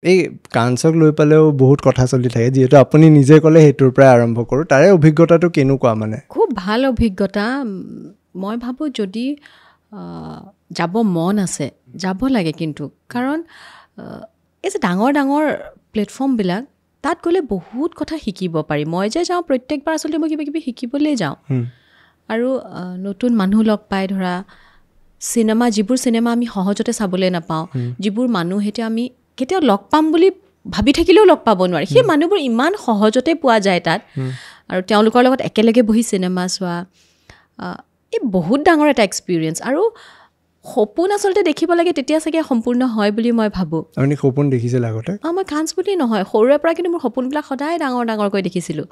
এই কাঞ্চক লৈ পেলাইও বহুত কথা চলি থাকে, যিহেতু আপুনি নিজে ক'লে সেইটোৰ পৰাই আৰম্ভ কৰোঁ। তাৰে অভিজ্ঞতাটো কেনেকুৱা? মানে খুব ভাল অভিজ্ঞতা। মই ভাবোঁ যদি যাব মন আছে যাব লাগে, কিন্তু কাৰণ এই যে ডাঙৰ ডাঙৰ প্লেটফৰ্মবিলাক, তাত গ'লে বহুত কথা শিকিব পাৰি। মই যে যাওঁ প্ৰত্যেকবাৰ আচলতে মই কিবা কিবি শিকিবলৈ যাওঁ, আৰু নতুন মানুহ লগ পাই, ধৰা যিবোৰ চিনেমা আমি সহজতে চাবলৈ নাপাওঁ, যিবোৰ মানুহ এতিয়া আমি কেতিয়াও লগ পাম বুলি ভাবি থাকিলেও লগ পাব নোৱাৰি, সেই মানুহবোৰ ইমান সহজতে পোৱা যায় তাত। আৰু তেওঁলোকৰ লগত একেলগে বহি চিনেমা চোৱা, এই বহুত ডাঙৰ এটা এক্সপিৰিয়েঞ্চ। আৰু সপোন আচলতে দেখিব লাগে, তেতিয়া চাগে সম্পূৰ্ণ হয় বুলি মই ভাবোঁ। আপুনি সপোন দেখিছিল আগতে? মই কাঞ্চ বুলি নহয়, সৰুৰে পৰা কিন্তু মোৰ সপোনবিলাক সদায় ডাঙৰ ডাঙৰকৈ দেখিছিলোঁ।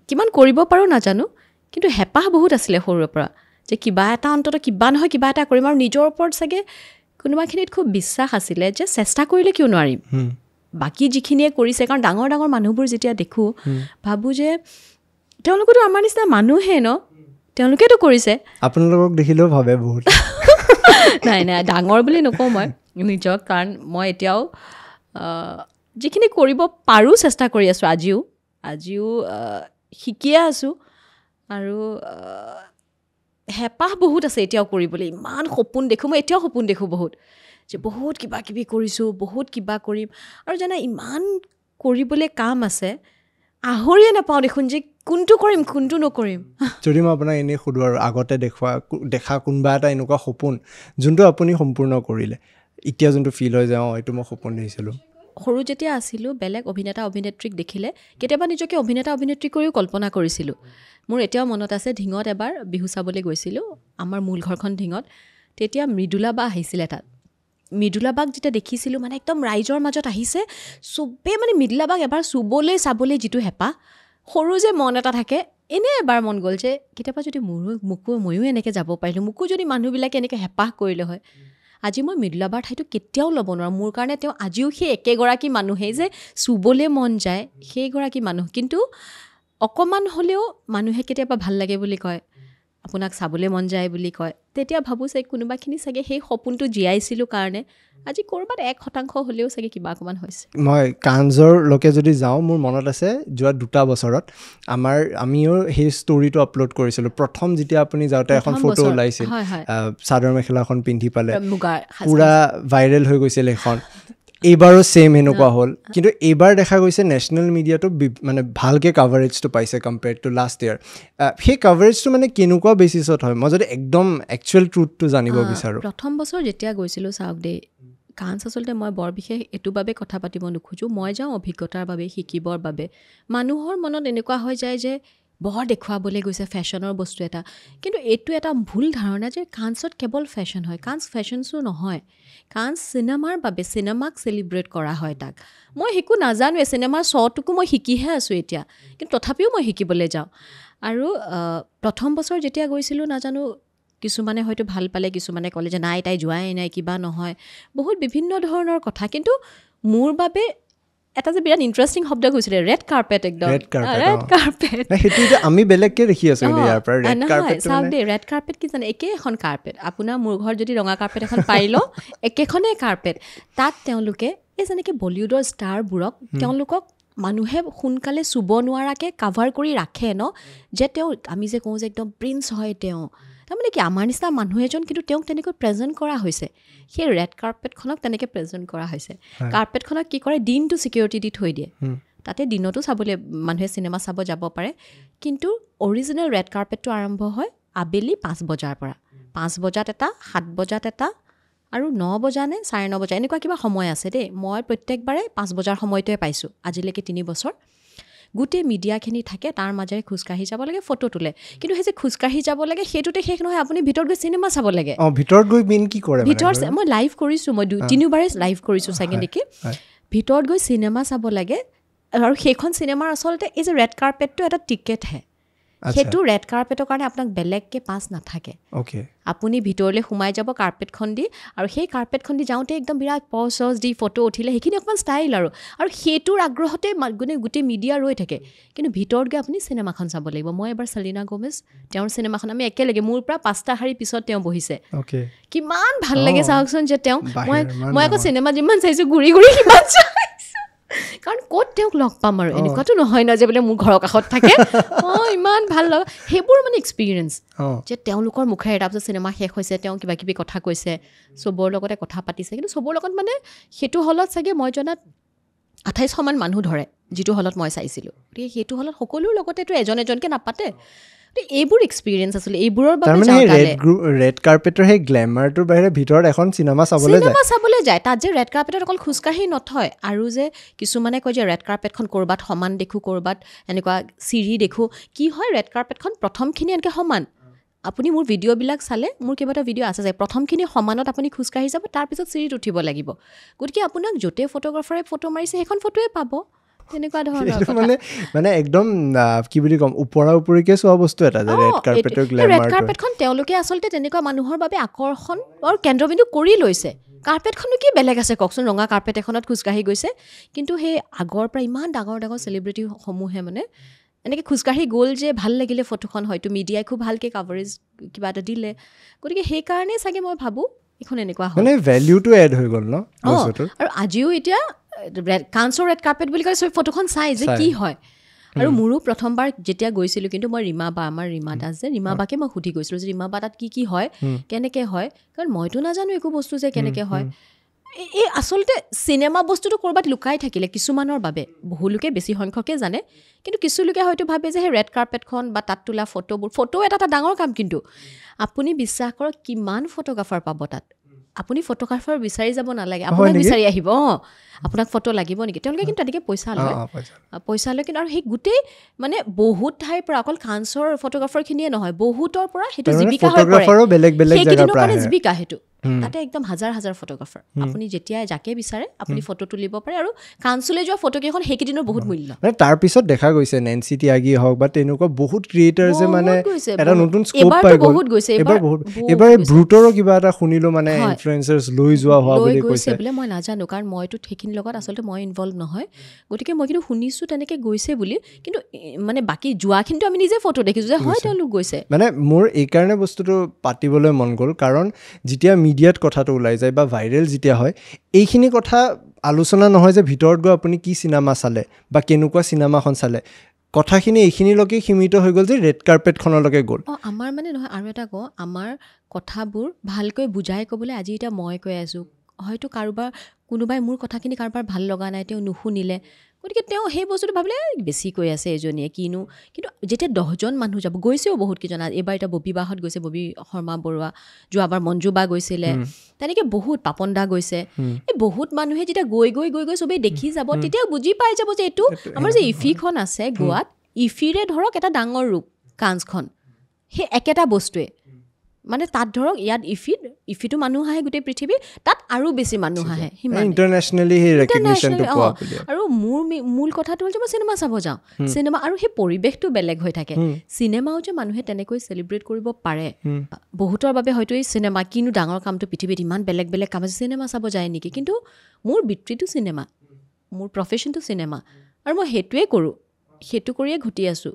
কিমান কৰিব পাৰোঁ নাজানো, কিন্তু হেঁপাহ বহুত আছিলে সৰুৰে পৰা, যে কিবা এটা অন্তত কিবা নহয় কিবা এটা কৰিম। আৰু নিজৰ ওপৰত চাগে কোনোবাখিনিত খুব বিশ্বাস আছিলে যে চেষ্টা কৰিলে কিয় নোৱাৰিম। বাকী যিখিনিয়ে কৰিছে, কাৰণ ডাঙৰ ডাঙৰ মানুহবোৰ যেতিয়া দেখোঁ, ভাবোঁ যে তেওঁলোকতো আমাৰ নিচিনা মানুহে ন, তেওঁলোকেতো কৰিছে। আপোনালোকক দেখিলেও ভাবে বহুত। নাই নাই, ডাঙৰ বুলি নকওঁ মই নিজক, কাৰণ মই এতিয়াও যিখিনি কৰিব পাৰোঁ চেষ্টা কৰি আছোঁ। আজিও শিকিয়ে আছোঁ, আৰু হেঁপাহ বহুত আছে এতিয়াও কৰিবলৈ। ইমান সপোন দেখোঁ, মই এতিয়াও সপোন দেখোঁ বহুত, যে বহুত কিবা কিবি কৰিছোঁ, বহুত কিবা কৰিম। আৰু জানা, ইমান কৰিবলৈ কাম আছে, আহৰিয়ে নাপাওঁ দেখোন যে কোনটো কৰিম কোনটো নকৰিম। যদি মই আপোনাক এনেই সুধোঁ, আৰু আগতে দেখা কোনোবা এটা এনেকুৱা সপোন যোনটো আপুনি সম্পূৰ্ণ কৰিলে, এতিয়া যোনটো ফিল হৈ যায়, এইটো মই সপোন দেখিছিলোঁ। সৰু যেতিয়া আছিলোঁ, বেলেগ অভিনেতা অভিনেত্ৰীক দেখিলে কেতিয়াবা নিজকে অভিনেতা অভিনেত্ৰী কৰিও কল্পনা কৰিছিলোঁ। মোৰ এতিয়াও মনত আছে, ঢিঙত এবাৰ বিহু চাবলৈ গৈছিলোঁ, আমাৰ মূল ঘৰখন ঢিঙত। তেতিয়া মৃদুলা বা আহিছিলে তাত। মৃদুলা বাক যেতিয়া দেখিছিলোঁ, মানে একদম ৰাইজৰ মাজত আহিছে, চবেই মানে মৃদুলা বাক এবাৰ চুবলৈ চাবলৈ যিটো হেঁপাহ, সৰু যে মন এটা থাকে, এনেই এবাৰ মন গ'ল যে কেতিয়াবা যদি ময়ো এনেকৈ যাব পাৰিলোঁ, মোকো যদি মানুহবিলাকে এনেকৈ হেঁপাহ কৰিলে হয়। আজি মই মৃদুলা বাৰ ঠাইটো কেতিয়াও ল'ব নোৱাৰোঁ। মোৰ কাৰণে তেওঁ আজিও সেই একেগৰাকী মানুহেই, যে চুবলৈ মন যায় সেইগৰাকী মানুহ। কিন্তু অকণমান হ'লেও মানুহে কেতিয়াবা ভাল লাগে বুলি কয়, আপোনাক চাবলৈ মন যায় বুলি কয়, তেতিয়া ভাবোঁ চাগে কোনোবাখিনি চাগে সেই সপোনটো জীয়াইছিলোঁ কাৰণে আজি ক'ৰবাত 1% হ'লেও চাগে কিবা অকণমান হৈছে। মই কাঞ্জৰলৈকে যদি যাওঁ, মোৰ মনত আছে যোৱা 2 বছৰত আমিও সেই ষ্টৰিটো আপলোড কৰিছিলোঁ। প্ৰথম যেতিয়া আপুনি যাওঁতে এখন ফটো ওলাইছিল, চাদৰ মেখেলাখন পিন্ধি পালে, পূৰা ভাইৰেল হৈ গৈছিল সেইখন। এইবাৰো ছেইম এনেকুৱা হ'ল, কিন্তু এইবাৰ দেখা গৈছে নেশ্যনেল মিডিয়াটো মানে ভালকৈ কাভাৰেজটো পাইছে কম্পেয়াৰ্ড টু লাষ্ট ইয়েৰ। সেই কাভাৰেজটো মানে কেনেকুৱা বেচিছত হয়? মই যদি একদম একচুৱেল ট্ৰুথটো জানিব বিচাৰোঁ। প্ৰথম বছৰ যেতিয়া গৈছিলোঁ, চাওক দেই, কাঞ্চ আচলতে মই বৰ বিশেষ এইটো বাবে কথা পাতিব নোখোজোঁ। মই যাওঁ অভিজ্ঞতাৰ বাবে, শিকিবৰ বাবে। মানুহৰ মনত এনেকুৱা হৈ যায় যে বৰ দেখুৱাবলৈ গৈছে ফেশ্বনৰ বস্তু এটা, কিন্তু এইটো এটা ভুল ধাৰণা যে কাঞ্চত কেৱল ফেশ্বন হয়। কাঞ্চ ফেশ্বন শ্ব' নহয়, কাঞ্চ চিনেমাৰ বাবে, চিনেমাক চেলিব্ৰেট কৰা হয় তাক। মই একো নাজানোৱে, চিনেমাৰ শ্ব'টোকো মই শিকিহে আছোঁ এতিয়া, কিন্তু তথাপিও মই শিকিবলৈ যাওঁ। আৰু প্ৰথম বছৰ যেতিয়া গৈছিলোঁ, নাজানো, কিছুমানে হয়তো ভাল পালে, কিছুমানে ক'লে যে নাই তাই যোৱাই নাই, কিবা নহয়, বহুত বিভিন্ন ধৰণৰ কথা। কিন্তু মোৰ বাবে এটা যে বিৰাট ইণ্টাৰেষ্টিং শব্দ কৈছিলে, ৰেড কাৰ্পেট। একদম ৰেড কাৰ্পেট, সেইটো আমি বেলেগকৈ দেখি আছোঁ ইয়াৰ পৰা। ৰেড কাৰ্পেট, চাওক দেই, ৰেড কাৰ্পেট কি জানে, একে এখন কাৰ্পেট। আপোনাৰ মোৰ ঘৰত যদি ৰঙা কাৰ্পেট এখন পাই লওঁ, একেখনেই কাৰ্পেট। তাত তেওঁলোকে এই যেনেকৈ বলিউডৰ ষ্টাৰবোৰক, তেওঁলোকক মানুহে সোনকালে চুব নোৱাৰাকৈ কাভাৰ কৰি ৰাখে ন, যে তেওঁ, আমি যে কওঁ যে একদম প্ৰিন্স হয় তেওঁ, তাৰমানে কি আমাৰ নিচিনা মানুহ এজন, কিন্তু তেওঁক তেনেকৈ প্ৰেজেণ্ট কৰা হৈছে। সেই ৰেড কাৰ্পেটখনক তেনেকৈ প্ৰেজেণ্ট কৰা হৈছে। কাৰ্পেটখনক কি কৰে, দিনটো ছিকিউৰিটি দি থৈ দিয়ে। তাতে দিনতো চাবলৈ মানুহে চিনেমা চাব যাব পাৰে, কিন্তু অৰিজিনেল ৰেড কাৰ্পেটটো আৰম্ভ হয় আবেলি 5 বজাৰ পৰা। 5 বজাত এটা, 7 বজাত এটা, আৰু 9 বজা নে 9:30 বজা, এনেকুৱা কিবা সময় আছে দেই। মই প্ৰত্যেকবাৰে 5 বজাৰ সময়টোৱে পাইছোঁ আজিলৈকে 3 বছৰ। গোটেই মিডিয়াখিনি থাকে, তাৰ মাজেৰে খোজকাঢ়ি যাব লাগে, ফটো তোলে। কিন্তু সেই যে খোজকাঢ়ি যাব লাগে, সেইটোতে শেষ নহয়, আপুনি ভিতৰত গৈ চিনেমা চাব লাগে। ভিতৰত গৈ কি কৰে? ভিতৰত মই লাইভ কৰিছোঁ, মই 2-3বাৰে লাইভ কৰিছোঁ চাগে নেকি। ভিতৰত গৈ চিনেমা চাব লাগে, আৰু সেইখন চিনেমাৰ আচলতে এই যে ৰেড কাৰ্পেটটো এটা টিকেটহে। সেইটো ৰেড কাৰ্পেটৰ কাৰণে আপোনাক বেলেগকৈ পাছ নাথাকে আপুনি ভিতৰলৈ সোমাই যাব কাৰ্পেটখন দি আৰু সেই কাৰ্পেটখন দি যাওঁতে একদম বিৰাট পজ দি ফটো উঠিলে সেইখিনি অকণমান ষ্টাইল আৰু সেইটোৰ আগ্ৰহতে গোটেই মিডিয়া ৰৈ থাকে কিন্তু ভিতৰত গৈ আপুনি চিনেমাখন চাব লাগিব মই এবাৰ চেলিনা গোমেজ তেওঁৰ চিনেমাখন আমি একেলগে মোৰ পৰা 5টা শাৰী পিছত তেওঁ বহিছে কিমান ভাল লাগে চাওকচোন যে তেওঁ মই আকৌ চিনেমা যিমান চাইছোঁ ঘূৰি ঘূৰি সিমান কাৰণ ক'ত তেওঁক লগ পাম আৰু এনেকুৱাতো নহয় ন যে বোলে মোৰ ঘৰৰ কাষত থাকে ইমান ভাল লগা সেইবোৰ মানে এক্সপিৰিয়েঞ্চ যে তেওঁলোকৰ মুখেৰে তাৰপিছত চিনেমা শেষ হৈছে তেওঁ কিবা কিবি কথা কৈছে চবৰ লগতে কথা পাতিছে কিন্তু চবৰ লগত মানে সেইটো হলত চাগে মই জনাত 2800 মান মানুহ ধৰে যিটো হলত মই চাইছিলোঁ গতিকে সেইটো হলত সকলোৰ লগতেতো এজনকৈ নাপাতে এইবোৰ এক্সপিৰিয়েঞ্চ আছিলে এইবোৰৰ বাবে ৰেড কাৰ্পেটৰ সেই গ্লেমাৰটোৰ বাহিৰে ভিতৰত এখন চিনেমা চাবলৈ যায় তাত যে ৰেড কাৰ্পেটত অকল খোজকাঢ়ি নথয় আৰু যে কিছুমানে কয় যে ৰেড কাৰ্পেটখন ক'ৰবাত সমান দেখোঁ ক'ৰবাত এনেকুৱা চিৰি দেখোঁ কি হয় ৰেড কাৰ্পেটখন প্ৰথমখিনি এনেকৈ সমান আপুনি মোৰ ভিডিঅ'বিলাক চালে মোৰ কেইবাটা ভিডিঅ' আছে যে প্ৰথমখিনি সমানত আপুনি খোজকাঢ়ি যাব তাৰপিছত চিৰিত উঠিব লাগিব গতিকে আপোনাক য'তে ফটোগ্ৰাফাৰে ফটো মাৰিছে সেইখন ফটোৱে পাব তেনেকুৱা ধৰণৰ মানে একদম কি বুলি ক'ম ওপৰা ওপৰিকে চোৱা বস্তু এটা যে ৰেড কাৰ্পেটৰ গ্লেমাৰটো ৰেড কাৰ্পেটখন তেওঁলোকে আচলতে তেনেকুৱা মানুহৰ বাবে আকৰ্ষণ আৰু কেন্দ্ৰবিন্দু কৰি লৈছে কাৰ্পেটখনো কি বেলেগ আছে কওকচোন ৰঙা কাৰ্পেট এখনত খোজকাঢ়ি গৈছে কিন্তু সেই আগৰ পৰা ইমান ডাঙৰ ডাঙৰ চেলিব্ৰিটিসমূহে মানে এনেকৈ খোজকাঢ়ি গ'ল যে ভাল লাগিলে ফটোখন হয়তো মিডিয়াই খুব ভালকৈ কাভাৰেজ কিবা এটা দিলে গতিকে সেইকাৰণে চাগে মই ভাবোঁ এইখন এনেকুৱা হয় মানে ভেলিউটো এড হৈ গ'ল ন আৰু আজিও এতিয়া কাঞ্চৰ ৰেড কাৰ্পেট বুলি ক'লে ফটোখন চাই যে কি হয় আৰু মোৰো প্ৰথমবাৰ যেতিয়া গৈছিলোঁ কিন্তু মই আমাৰ ৰীমা দাস যে ৰীমা বাকে মই সুধি গৈছিলোঁ যে ৰীমা বা তাত কি হয় কেনেকৈ হয় কাৰণ মইতো নাজানো একো বস্তু যে কেনেকৈ হয় এই আচলতে চিনেমা বস্তুটো ক'ৰবাত লুকাই থাকিলে কিছুমানৰ বাবে বহু লোকে বেছি সংখ্যকে জানে কিন্তু কিছু লোকে হয়তো ভাবে যে সেই ৰেড কাৰ্পেটখন বা তাত তোলা ফটো এটা ডাঙৰ কাম কিন্তু আপুনি বিশ্বাস কৰক কিমান ফটোগ্ৰাফাৰ পাব তাত আপুনি ফটোগ্ৰাফাৰ বিচাৰি যাব নালাগে আপোনাক বিচাৰি আহিব আপোনাক ফটো লাগিব নেকি তেওঁলোকে কিন্তু তেনেকৈ পইচা লয় কিন্তু আৰু সেই গোটেই মানে বহুত ঠাইৰ পৰা অকল কাঞ্চৰ ফটোগ্ৰাফাৰখিনিয়ে নহয় বহুতৰ পৰা সেইটো জীৱিকা হৈ পৰে সেইকেইদিনৰ কাৰণে জীৱিকা সেইটো তাতে একদম হাজাৰ হাজাৰ ফটোগ্ৰাফাৰ আপুনি যেতিয়া যাকে বিচাৰে আপুনি ফটো তুলিব পাৰে আৰু কাঞ্চলৈ যোৱা ফটোকেইখন সেইকেইদিনৰ বহুত মূল্য তাৰপিছত দেখা গৈছে নেন্সি টিয়াগি হওক বা তেনেকুৱা বহুত ক্ৰিয়েটাৰ্ছে মানে এটা নতুন স্কোপ পাই গ'ল এবাৰ ব্ৰুটৰো কিবা এটা শুনিলোঁ মানে ইনফ্লুৱেঞ্চাৰ্ছ লৈ যোৱা হোৱা বুলি কৈছে বোলে মই নাজানো কাৰণ মইতো সেইখিনিৰ লগত আচলতে মই ইনভলভ নহয় গতিকে মই কিন্তু শুনিছোঁ তেনেকৈ গৈছে বুলি কিন্তু মানে বাকী যোৱাখিনিতো আমি নিজে ফটো দেখিছোঁ যে হয় তেওঁলোক গৈছে মানে মোৰ এইকাৰণে বস্তুটো পাতিবলৈ মন গ'ল কাৰণ যেতিয়া মিডিয়াত কথাটো ওলাই যায় বা ভাইৰেল যেতিয়া হয় এইখিনি কথা আলোচনা নহয় যে ভিতৰত গৈ আপুনি কি চিনেমা চালে বা কেনেকুৱা চিনেমাখন চালে কথাখিনি এইখিনিলৈকে সীমিত হৈ গ'ল যে ৰেড কাৰ্পেটখনলৈকে গ'ল আমাৰ মানে নহয় আৰু এটা কওঁ আমাৰ কথাবোৰ ভালকৈ বুজাই ক'বলৈ আজি এতিয়া মই কৈ আছোঁ হয়তো কোনোবাই মোৰ কথাখিনি কাৰোবাৰ ভাল লগা নাই তেওঁ নুশুনিলে গতিকে তেওঁ সেই বস্তুটো ভাবিলে বেছি কৈ আছে এজনীয়ে কিনো কিন্তু যেতিয়া 10জন মানুহ যাব গৈছেও বহুত কেইজন এইবাৰ এতিয়া ববী বাহঁত গৈছে ববী শৰ্মা বৰুৱা যোৱাবাৰ মঞ্জু বা গৈছিলে তেনেকৈ বহুত পাপন দা গৈছে এই বহুত মানুহে যেতিয়া গৈ চবেই দেখি যাব তেতিয়া বুজি পাই যাব যে এইটো আমাৰ যে ইফিখন আছে গোৱাত ইফিৰে ধৰক এটা ডাঙৰ ৰূপ কাঞ্চখন সেই একেটা বস্তুৱে মানে তাত ধৰক ইয়াত ইফিটো মানুহ আহে গোটেই পৃথিৱী তাত আৰু বেছি মানুহ আহে ইণ্টাৰনেশ্যনেলি সেই ৰেকগনিশ্যনটো পোৱা আৰু মোৰ মূল কথাটো হ'ল যে মই চিনেমা চাব যাওঁ চিনেমা আৰু সেই পৰিৱেশটো বেলেগ হৈ থাকে চিনেমাও যে মানুহে তেনেকৈ চেলিব্ৰেট কৰিব পাৰে বহুতৰ বাবে হয়তো এই চিনেমা কিনো ডাঙৰ কামটো পৃথিৱীত ইমান বেলেগ বেলেগ কাম আছে চিনেমা চাব যায় নেকি কিন্তু মোৰ বৃত্তিটো চিনেমা মোৰ প্ৰফেশ্যনটো চিনেমা আৰু মই সেইটোৱে কৰোঁ সেইটো কৰিয়ে ঘটি আছোঁ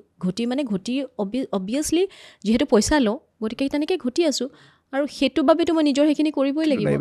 অবভিয়াছলি যিহেতু পইচা লওঁ গতিকে তেনেকৈ ঘটি আছোঁ আৰু সেইটো বাবেতো মই নিজৰ সেইখিনি কৰিবই লাগিব